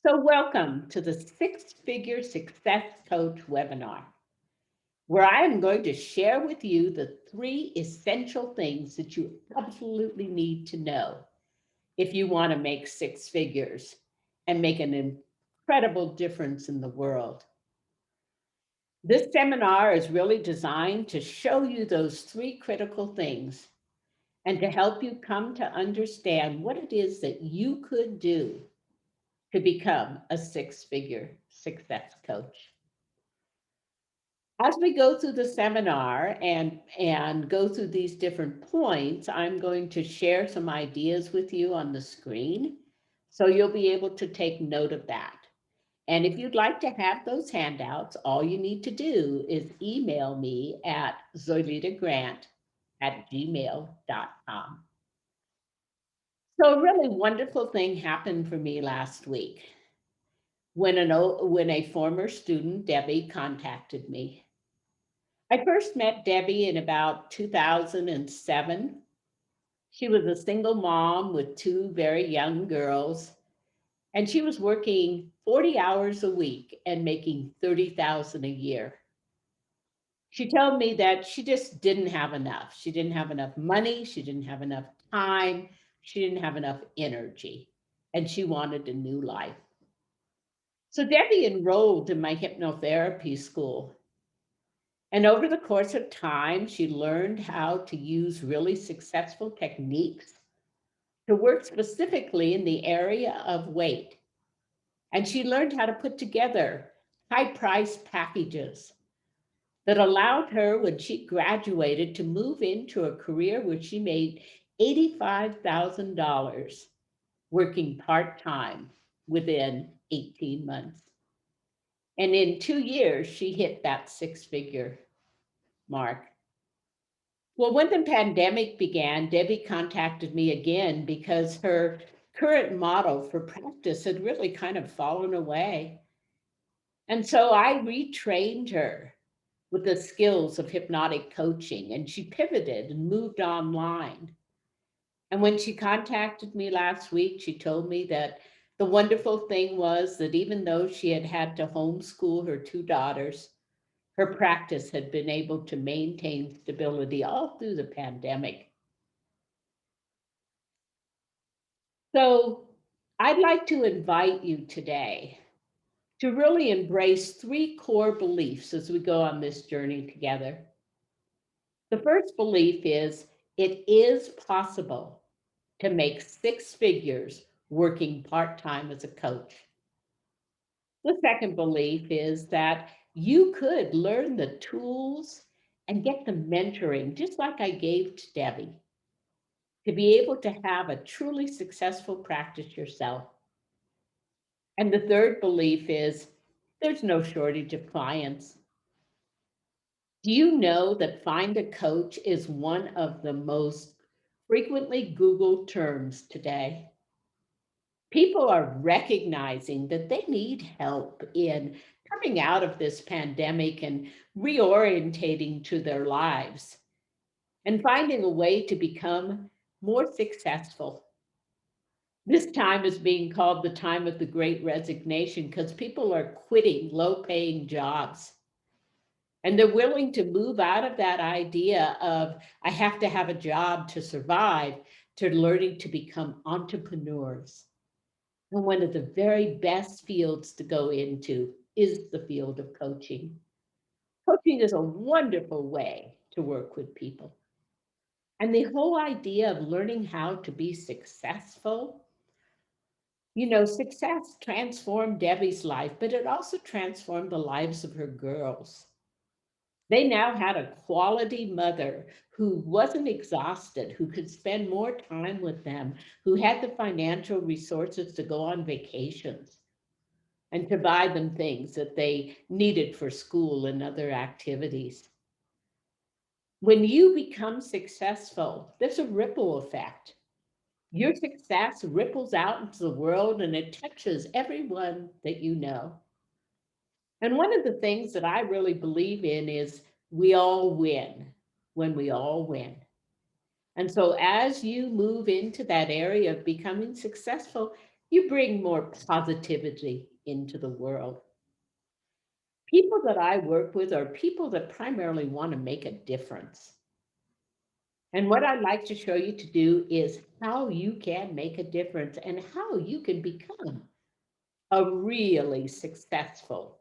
So, welcome to the Six Figure Success Coach webinar, where I am going to share with you the three essential things that you absolutely need to know if you want to make six figures and make an incredible difference in the world. This seminar is really designed to show you those three critical things and to help you come to understand what it is that you could do to become a six-figure success coach. As we go through the seminar and go through these different points, I'm going to share some ideas with you on the screen, so you'll be able to take note of that. And if you'd like to have those handouts, all you need to do is email me at zoilitagrant@gmail.com. So a really wonderful thing happened for me last week when a former student, Debbie, contacted me. I first met Debbie in about 2007. She was a single mom with two very young girls, and she was working 40 hours a week and making 30,000 a year. She told me that she just didn't have enough. She didn't have enough money, she didn't have enough time, she didn't have enough energy, and she wanted a new life. So Debbie enrolled in my hypnotherapy school. And over the course of time, she learned how to use really successful techniques to work specifically in the area of weight. And she learned how to put together high price packages that allowed her, when she graduated, to move into a career where she made $85,000 working part time within 18 months. And in 2 years, she hit that six-figure mark. Well, when the pandemic began, Debbie contacted me again because her current model for practice had really kind of fallen away. And so I retrained her with the skills of hypnotic coaching, and she pivoted and moved online. And when she contacted me last week, she told me that the wonderful thing was that even though she had had to homeschool her two daughters, her practice had been able to maintain stability all through the pandemic. So I'd like to invite you today to really embrace three core beliefs as we go on this journey together. The first belief is it is possible to make six figures working part time as a coach. The second belief is that you could learn the tools and get the mentoring, just like I gave to Debbie, to be able to have a truly successful practice yourself. And the third belief is there's no shortage of clients. Do you know that find a coach is one of the most frequently Googled terms today? People are recognizing that they need help in coming out of this pandemic and reorientating to their lives and finding a way to become more successful. This time is being called the time of the great resignation because people are quitting low paying jobs. And they're willing to move out of that idea of, I have to have a job to survive, to learning to become entrepreneurs. And one of the very best fields to go into is the field of coaching. Coaching is a wonderful way to work with people. And the whole idea of learning how to be successful, success transformed Debbie's life, but it also transformed the lives of her girls. They now had a quality mother who wasn't exhausted, who could spend more time with them, who had the financial resources to go on vacations and to buy them things that they needed for school and other activities. When you become successful, there's a ripple effect. Your success ripples out into the world and it touches everyone that you know. And one of the things that I really believe in is we all win when we all win. And so as you move into that area of becoming successful, You bring more positivity into the world. People that I work with are people that primarily want to make a difference. And what I'd like to show you to do is how you can make a difference and how you can become a really successful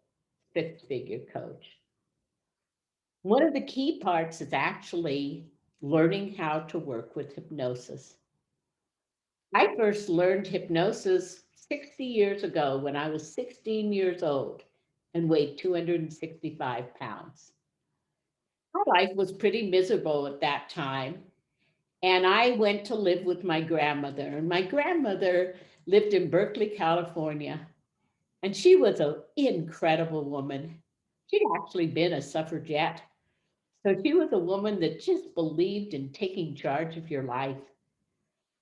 six-figure coach. One of the key parts is actually learning how to work with hypnosis. I first learned hypnosis 60 years ago when I was 16 years old and weighed 265 pounds. My life was pretty miserable at that time. And I went to live with my grandmother. And my grandmother lived in Berkeley, California. And she was an incredible woman. She'd actually been a suffragette. So she was a woman that just believed in taking charge of your life.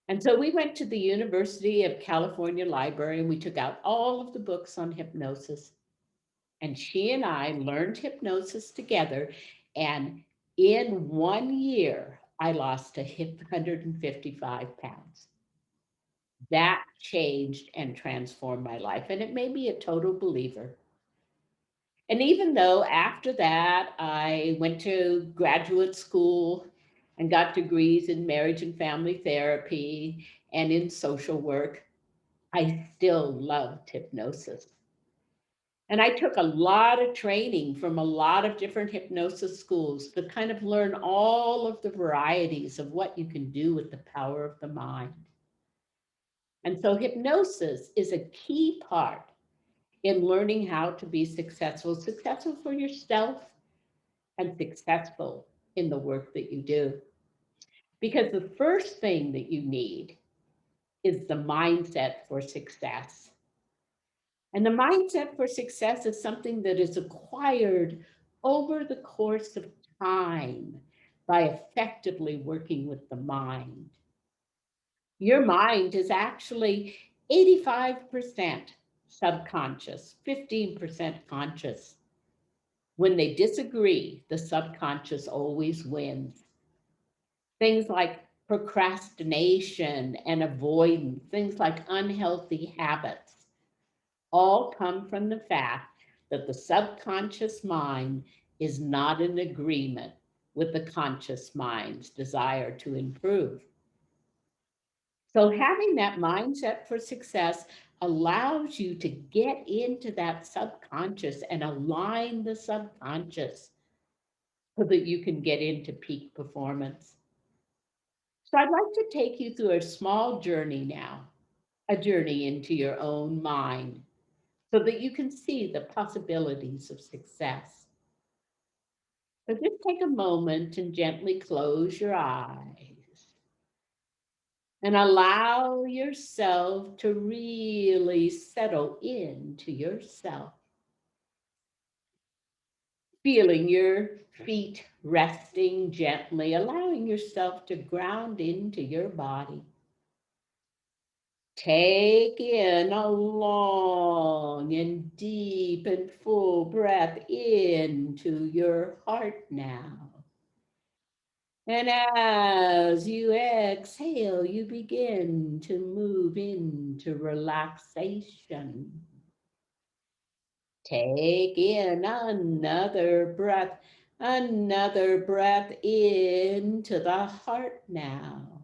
And so we went to the University of California Library and we took out all of the books on hypnosis. And she and I learned hypnosis together. And in 1 year, I lost 155 pounds. That changed and transformed my life. And it made me a total believer. And even though after that, I went to graduate school and got degrees in marriage and family therapy and in social work, I still loved hypnosis. And I took a lot of training from a lot of different hypnosis schools to kind of learn all of the varieties of what you can do with the power of the mind. And so hypnosis is a key part in learning how to be successful, successful for yourself and successful in the work that you do. Because the first thing that you need is the mindset for success. And the mindset for success is something that is acquired over the course of time by effectively working with the mind. Your mind is actually 85% subconscious, 15% conscious. When they disagree, the subconscious always wins. Things like procrastination and avoidance, things like unhealthy habits, all come from the fact that the subconscious mind is not in agreement with the conscious mind's desire to improve. So, having that mindset for success allows you to get into that subconscious and align the subconscious so that you can get into peak performance. So, I'd like to take you through a small journey now, a journey into your own mind, so that you can see the possibilities of success. So, just take a moment and gently close your eyes and allow yourself to really settle into yourself, feeling your feet resting gently, allowing yourself to ground into your body. Take in a long and deep and full breath into your heart now. And as you exhale, you begin to move into relaxation. Take in another breath into the heart now.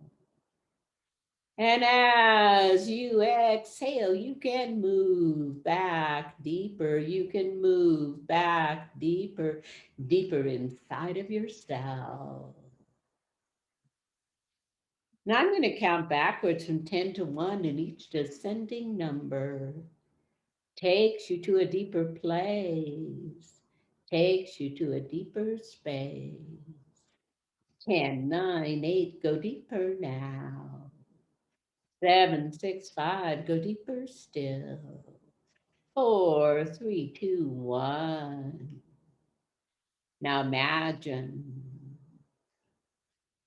And as you exhale, you can move back deeper. You can move back deeper, deeper inside of yourself. Now I'm going to count backwards from 10 to 1, and each descending number takes you to a deeper place, takes you to a deeper space. 10, 9, 8, go deeper now. 7, 6, 5, go deeper still. 4, 3, 2, 1. Now imagine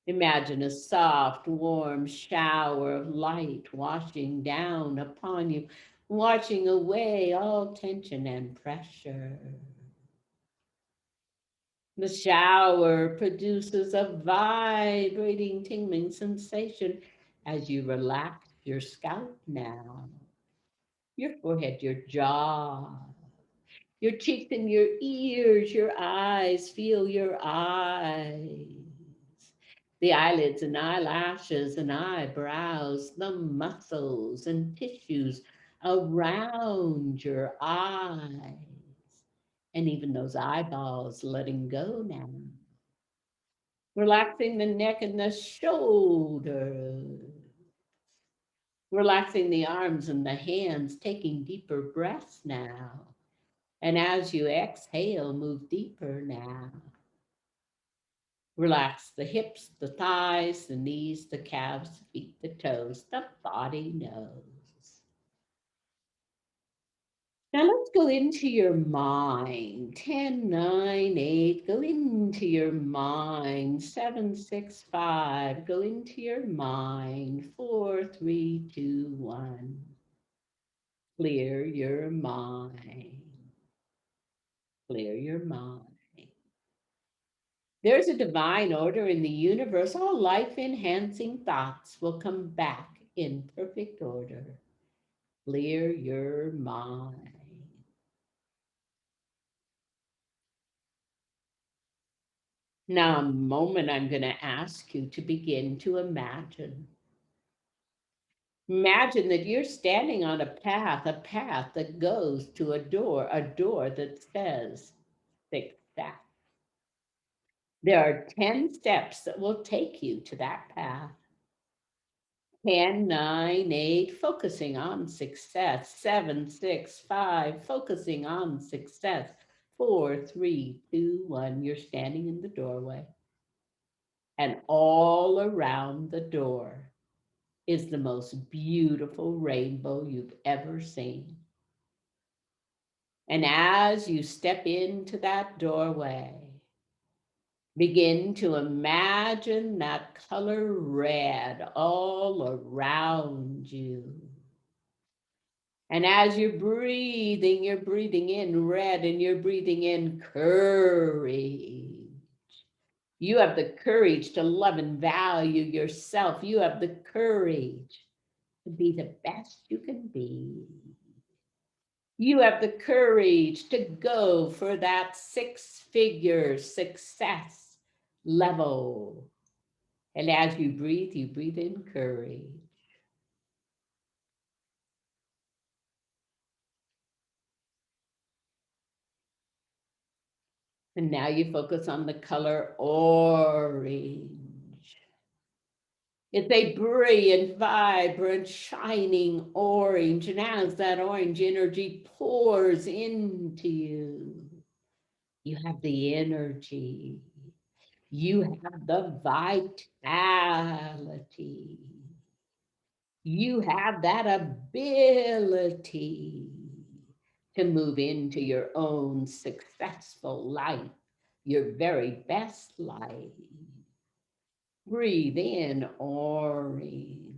a soft, warm shower of light washing down upon you, washing away all tension and pressure. The shower produces a vibrating, tingling sensation as you relax your scalp now. your forehead, your jaw, your cheeks and your ears, your eyes, feel your eyes, the eyelids and eyelashes and eyebrows, the muscles and tissues around your eyes, and even those eyeballs letting go now. Relaxing the neck and the shoulders, relaxing the arms and the hands, taking deeper breaths now. And as you exhale, move deeper now. Relax the hips, the thighs, the knees, the calves, the feet, the toes, the body knows. Now let's go into your mind. 10, 9, 8, go into your mind. 7, 6, 5, go into your mind. 4, 3, 2, 1. Clear your mind. Clear your mind. There's a divine order in the universe. All life enhancing thoughts will come back in perfect order. Clear your mind. Now, a moment, I'm going to ask you to begin to imagine. Imagine that you're standing on a path that goes to a door that says success. There are 10 steps that will take you to that path. 10, 9, 8, focusing on success. 7, 6, 5, focusing on success. 4, 3, 2, 1, you're standing in the doorway. And all around the door is the most beautiful rainbow you've ever seen. And as you step into that doorway, begin to imagine that color red all around you. And as you're breathing in red and you're breathing in courage. You have the courage to love and value yourself. You have the courage to be the best you can be. You have the courage to go for that six-figure success level. And as you breathe in courage. And now you focus on the color orange. It's a brilliant, vibrant, shining orange. And as that orange energy pours into you, you have the energy. You have the vitality. You have that ability to move into your own successful life, your very best life. Breathe in orange.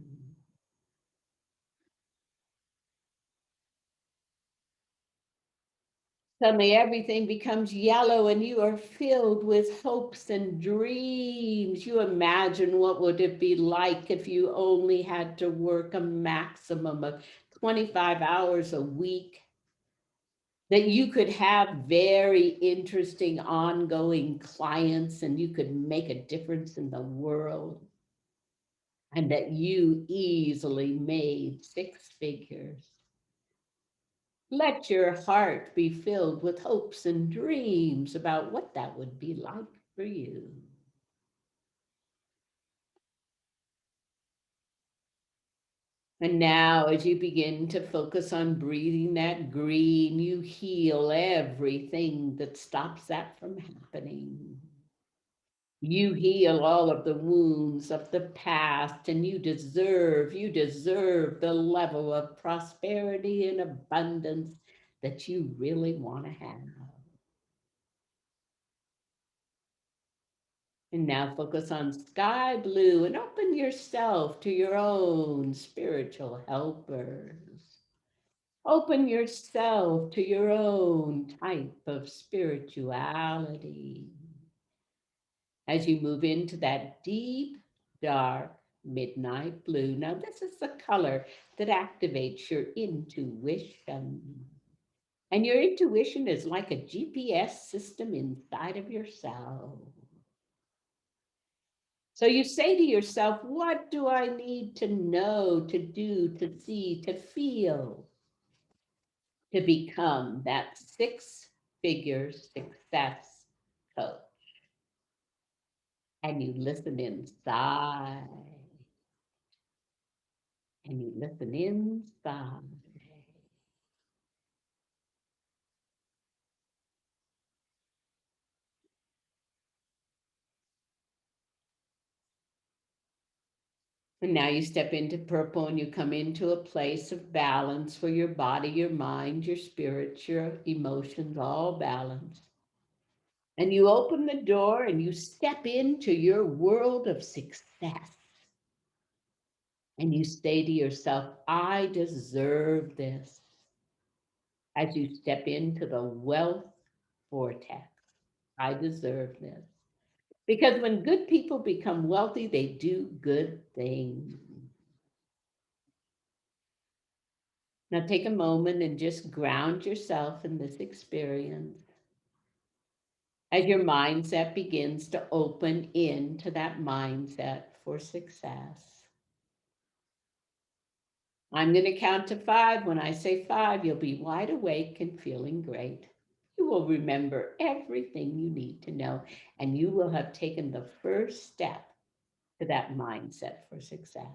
Suddenly everything becomes yellow and you are filled with hopes and dreams. You imagine what would it be like if you only had to work a maximum of 25 hours a week, that you could have very interesting ongoing clients and you could make a difference in the world, and that you easily made six figures. Let your heart be filled with hopes and dreams about what that would be like for you. And now, as you begin to focus on breathing that green, you heal everything that stops that from happening. You heal all of the wounds of the past, and you deserve the level of prosperity and abundance that you really want to have. And now focus on sky blue and open yourself to your own spiritual helpers. Open yourself to your own type of spirituality as you move into that deep, dark midnight blue. Now, this is the color that activates your intuition. And your intuition is like a GPS system inside of yourself. So you say to yourself, what do I need to know, to do, to see, to feel to become that six-figure success coach? And you listen inside, and you listen inside. And now you step into purple and you come into a place of balance where your body, your mind, your spirit, your emotions all balance. And you open the door and you step into your world of success. And you say to yourself, I deserve this. As you step into the wealth vortex, I deserve this. Because when good people become wealthy, they do good things. Now take a moment and just ground yourself in this experience as your mindset begins to open into that mindset for success. I'm going to count to 5. When I say 5, you'll be wide awake and feeling great. You will remember everything you need to know, and you will have taken the first step to that mindset for success.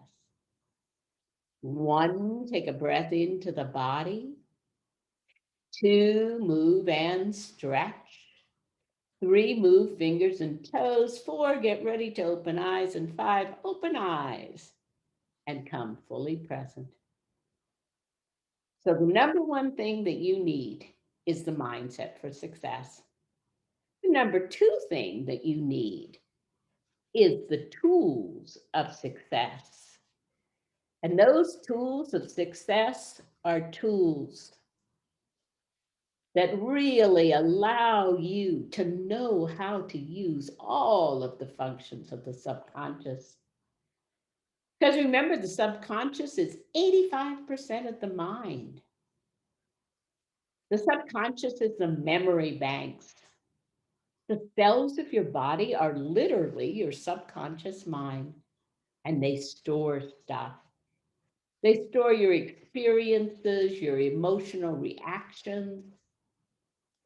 1, take a breath into the body. 2, move and stretch. 3, move fingers and toes. 4, get ready to open eyes. And 5, open eyes and come fully present. So the number one thing that you need is the mindset for success. The number 2 thing that you need is the tools of success. And those tools of success are tools that really allow you to know how to use all of the functions of the subconscious. Because remember, the subconscious is 85% of the mind. The subconscious is the memory banks. The cells of your body are literally your subconscious mind, and they store stuff. They store your experiences, your emotional reactions.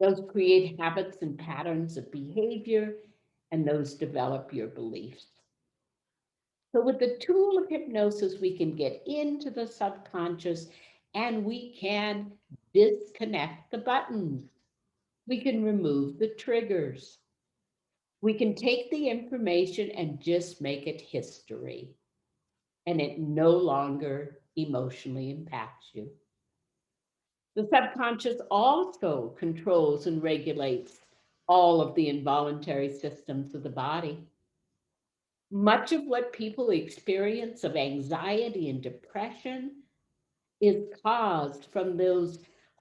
Those create habits and patterns of behavior, and those develop your beliefs. So, with the tool of hypnosis, we can get into the subconscious and we can disconnect the buttons. We can remove the triggers. We can take the information and just make it history, and it no longer emotionally impacts you. The subconscious also controls and regulates all of the involuntary systems of the body. Much of what people experience of anxiety and depression is caused from those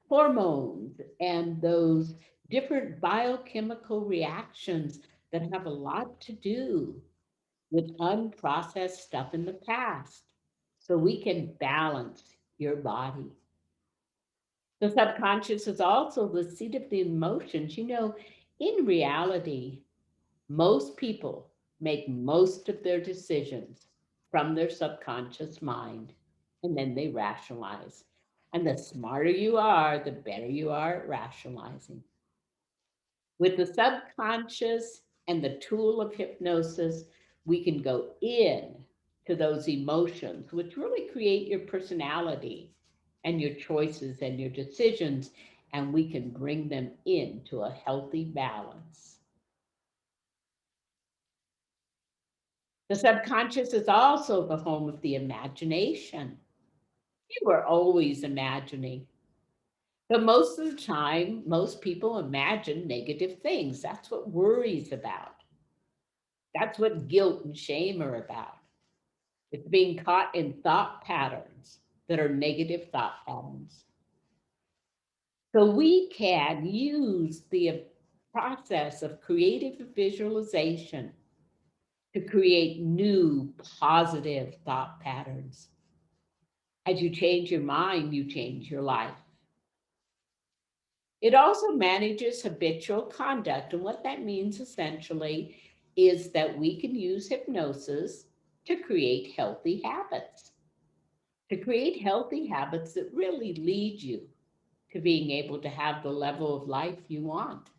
hormones and those different biochemical reactions that have a lot to do with unprocessed stuff in the past. So we can balance your body. The subconscious is also the seat of the emotions. In reality, most people make most of their decisions from their subconscious mind, and then they rationalize. And the smarter you are, the better you are at rationalizing. With the subconscious and the tool of hypnosis, we can go in to those emotions, which really create your personality and your choices and your decisions, and we can bring them into a healthy balance. The subconscious is also the home of the imagination. You are always imagining. But most of the time, most people imagine negative things. That's what worry's about. That's what guilt and shame are about. It's being caught in thought patterns that are negative thought patterns. So we can use the process of creative visualization to create new positive thought patterns. As you change your mind, you change your life. It also manages habitual conduct. And what that means essentially is that we can use hypnosis to create healthy habits, that really lead you to being able to have the level of life you want.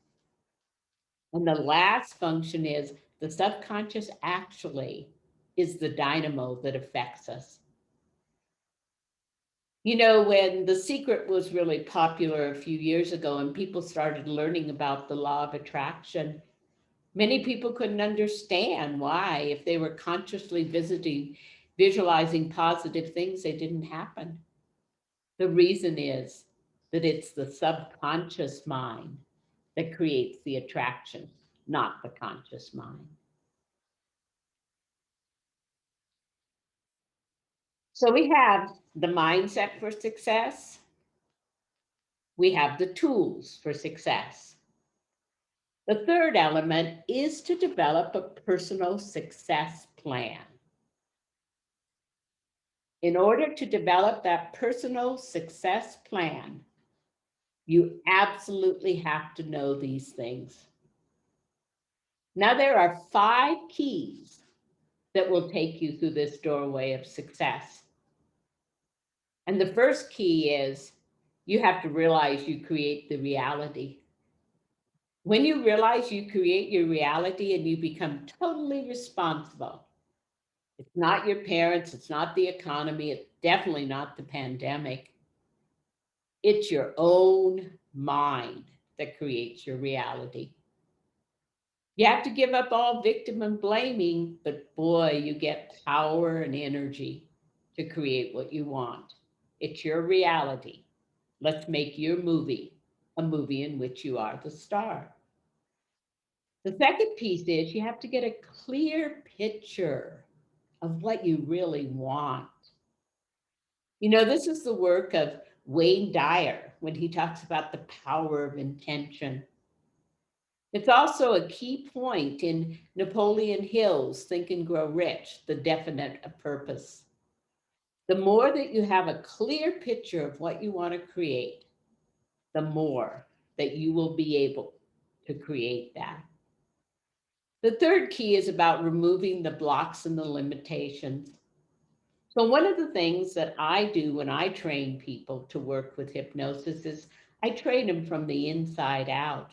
And the last function is the subconscious actually is the dynamo that affects us. You know, when The Secret was really popular a few years ago and people started learning about the law of attraction, many people couldn't understand why, if they were consciously visualizing positive things, they didn't happen. The reason is that it's the subconscious mind that creates the attraction, not the conscious mind. So we have the mindset for success, we have the tools for success. The third element is to develop a personal success plan. In order to develop that personal success plan, you absolutely have to know these things. Now, there are 5 keys that will take you through this doorway of success. And the first key is you have to realize you create the reality. When you realize you create your reality and you become totally responsible, it's not your parents, it's not the economy, it's definitely not the pandemic. It's your own mind that creates your reality. You have to give up all victim and blaming, but boy, you get power and energy to create what you want. It's your reality. Let's make your movie a movie in which you are the star. The second piece is you have to get a clear picture of what you really want. You know, this is the work of Wayne Dyer when he talks about the power of intention. It's also a key point in Napoleon Hill's Think and Grow Rich, the definite of purpose. The more that you have a clear picture of what you want to create, the more that you will be able to create that. The third key is about removing the blocks and the limitations. So, one of the things that I do when I train people to work with hypnosis is I train them from the inside out.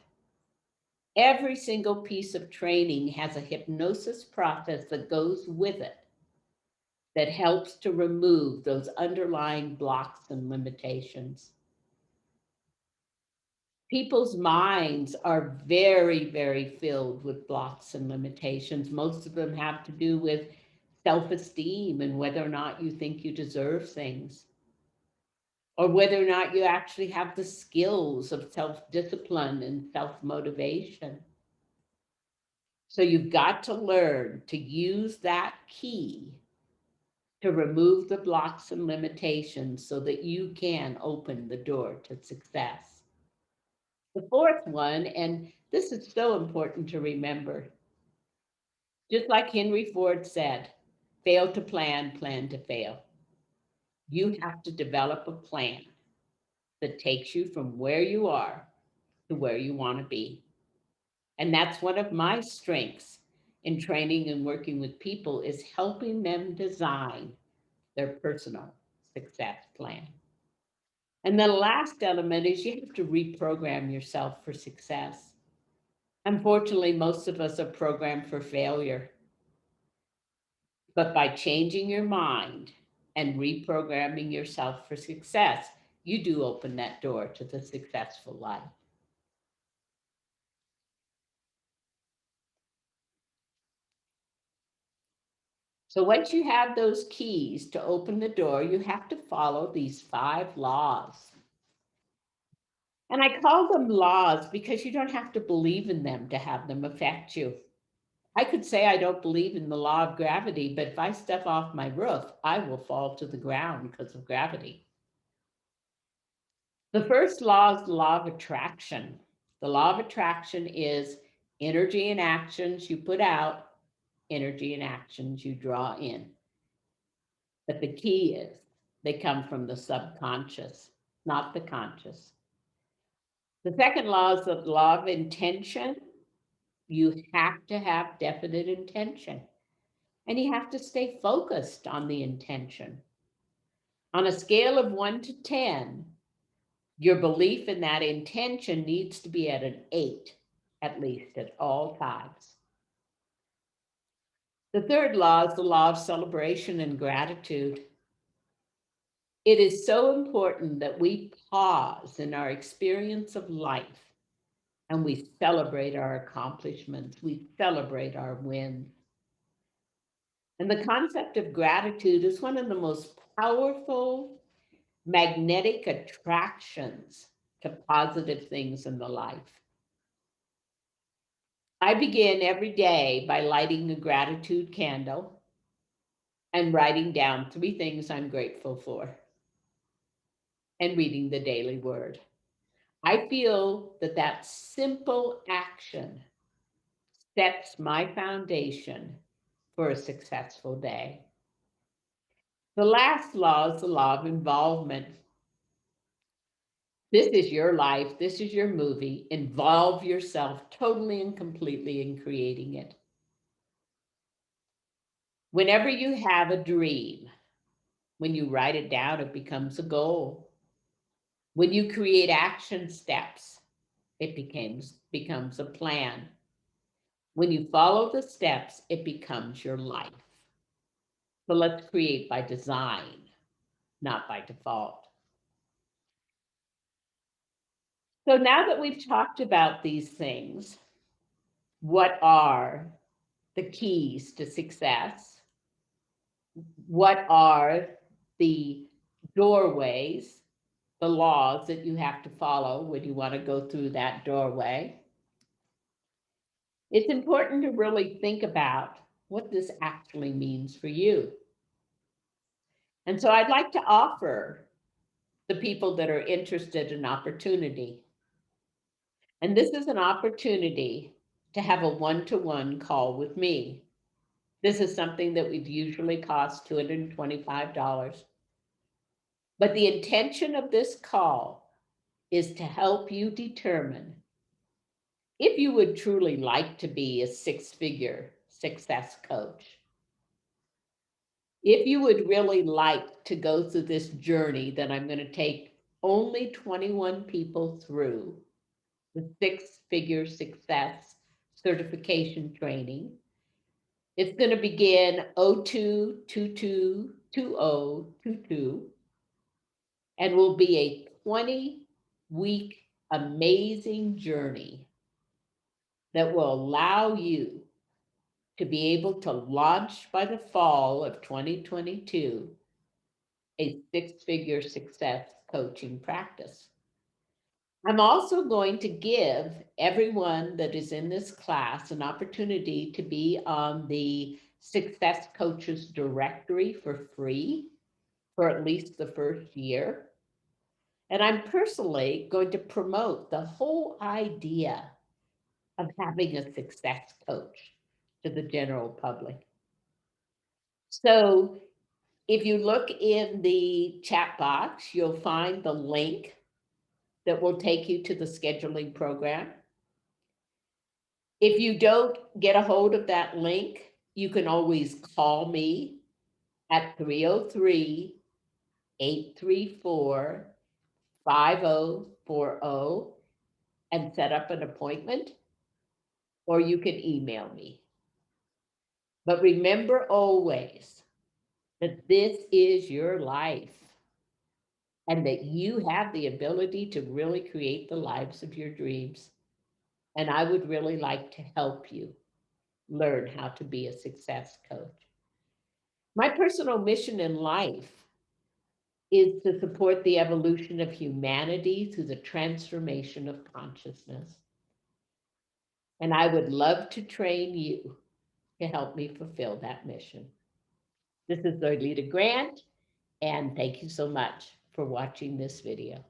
Every single piece of training has a hypnosis process that goes with it that helps to remove those underlying blocks and limitations. People's minds are very, very filled with blocks and limitations. Most of them have to do with self esteem and whether or not you think you deserve things, or whether or not you actually have the skills of self discipline and self motivation. So you've got to learn to use that key to remove the blocks and limitations so that you can open the door to success. The fourth one, and this is so important to remember, just like Henry Ford said, fail to plan, plan to fail. You have to develop a plan that takes you from where you are to where you want to be. And that's one of my strengths in training and working with people is helping them design their personal success plan. And the last element is you have to reprogram yourself for success. Unfortunately, most of us are programmed for failure. But by changing your mind and reprogramming yourself for success, you do open that door to the successful life. So once you have those keys to open the door, you have to follow these 5 laws. And I call them laws because you don't have to believe in them to have them affect you. I could say I don't believe in the law of gravity, but if I step off my roof, I will fall to the ground because of gravity. The first law is the law of attraction. The law of attraction is energy and actions you put out energy and actions you draw in. But the key is they come from the subconscious, not the conscious. The second law is the law of intention. You have to have definite intention, and you have to stay focused on the intention. On a scale of 1 to 10, your belief in that intention needs to be at an 8, at least at all times. The third law is the law of celebration and gratitude. It is so important that we pause in our experience of life and we celebrate our accomplishments, we celebrate our wins. And the concept of gratitude is one of the most powerful magnetic attractions to positive things in the life. I begin every day by lighting a gratitude candle and writing down 3 things I'm grateful for and reading the daily word. I feel that that simple action sets my foundation for a successful day. The last law is the law of involvement. This is your life. This is your movie. Involve yourself totally and completely in creating it. Whenever you have a dream, when you write it down, it becomes a goal. When you create action steps, it becomes a plan. When you follow the steps, it becomes your life. So let's create by design, not by default. So now that we've talked about these things, what are the keys to success? What are the doorways, the laws that you have to follow when you want to go through that doorway? It's important to really think about what this actually means for you. And so I'd like to offer the people that are interested an opportunity. And this is an opportunity to have a one-to-one call with me. This is something that would usually cost $225. But the intention of this call is to help you determine if you would truly like to be a 6-figure success coach. If you would really like to go through this journey that I'm going to take only 21 people through, the 6-figure success certification training. It's going to begin 02/22/2022 and will be a 20-week amazing journey that will allow you to be able to launch by the fall of 2022 a 6-figure success coaching practice. I'm also going to give everyone that is in this class an opportunity to be on the Success Coaches Directory for free for at least the first year. And I'm personally going to promote the whole idea of having a success coach to the general public. So if you look in the chat box, you'll find the link that will take you to the scheduling program. If you don't get a hold of that link, you can always call me at 303-834-5040 and set up an appointment, or you can email me. But remember always that this is your life and that you have the ability to really create the lives of your dreams. And I would really like to help you learn how to be a success coach. My personal mission in life is to support the evolution of humanity through the transformation of consciousness. And I would love to train you to help me fulfill that mission. This is Zoilita Grant, and thank you so much for watching this video.